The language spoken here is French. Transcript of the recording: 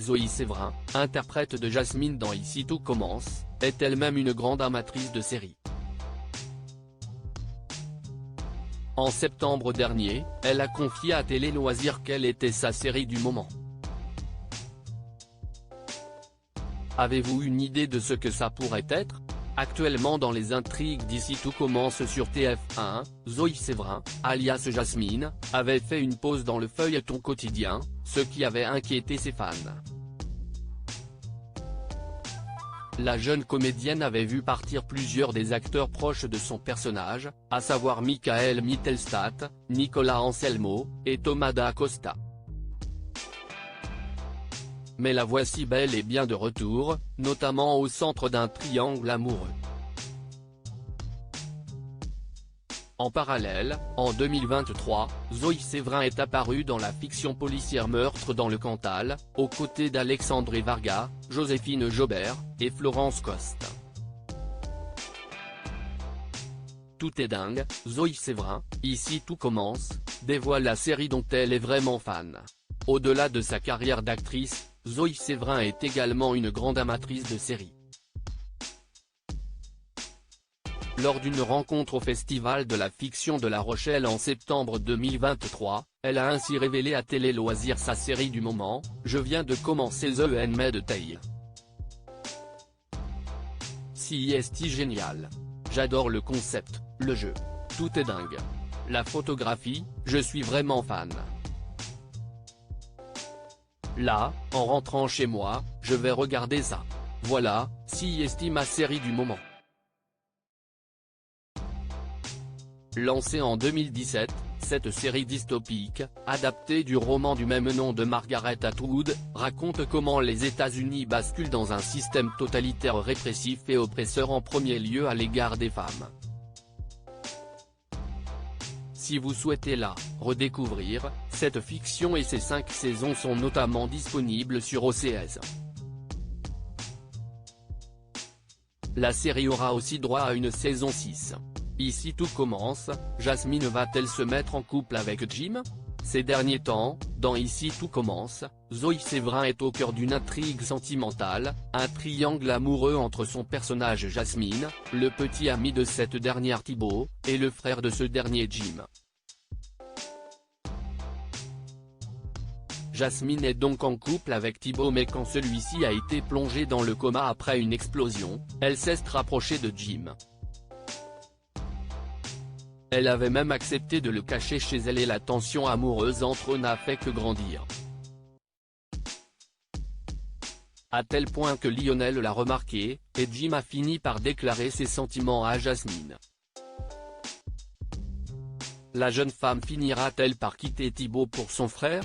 Zoe Séverin, interprète de Jasmine dans Ici tout commence, est elle-même une grande amatrice de séries. En septembre dernier, elle a confié à Télé Loisirs quelle était sa série du moment. Avez-vous une idée de ce que ça pourrait être ? Actuellement dans les intrigues d'Ici tout commence sur TF1, Zoe Séverin, alias Jasmine, avait fait une pause dans le feuilleton quotidien, ce qui avait inquiété ses fans. La jeune comédienne avait vu partir plusieurs des acteurs proches de son personnage, à savoir Michael Mittelstadt, Nicolas Anselmo, et Thomas da Costa. Mais la voici bel et bien de retour, notamment au centre d'un triangle amoureux. En parallèle, en 2023, Zoe Séverin est apparue dans la fiction policière Meurtre dans le Cantal, aux côtés d'Alexandre Varga, Joséphine Jobert, et Florence Coste. Tout est dingue, Zoe Séverin, Ici tout commence, dévoile la série dont elle est vraiment fan. Au-delà de sa carrière d'actrice, Zoe Séverin est également une grande amatrice de séries. Lors d'une rencontre au Festival de la fiction de La Rochelle en septembre 2023, elle a ainsi révélé à Télé Loisirs sa série du moment, Je viens de commencer The Handmaid's Tale. C'est génial. J'adore le concept, le jeu. Tout est dingue. La photographie, je suis vraiment fan. Là, en rentrant chez moi, je vais regarder ça. Voilà, c'est ma série du moment. Lancée en 2017, cette série dystopique, adaptée du roman du même nom de Margaret Atwood, raconte comment les États-Unis basculent dans un système totalitaire répressif et oppresseur en premier lieu à l'égard des femmes. Si vous souhaitez la redécouvrir, cette fiction et ses 5 saisons sont notamment disponibles sur OCS. La série aura aussi droit à une saison 6. Ici tout commence, Jasmine va-t-elle se mettre en couple avec Jim ? Ces derniers temps, dans Ici tout commence, Zoe Séverin est au cœur d'une intrigue sentimentale, un triangle amoureux entre son personnage Jasmine, le petit ami de cette dernière Thibaut, et le frère de ce dernier Jim. Jasmine est donc en couple avec Thibaut mais quand celui-ci a été plongé dans le coma après une explosion, elle s'est rapprochée de Jim. Elle avait même accepté de le cacher chez elle et la tension amoureuse entre eux n'a fait que grandir. À tel point que Lionel l'a remarqué, et Jim a fini par déclarer ses sentiments à Jasmine. La jeune femme finira-t-elle par quitter Thibaut pour son frère ?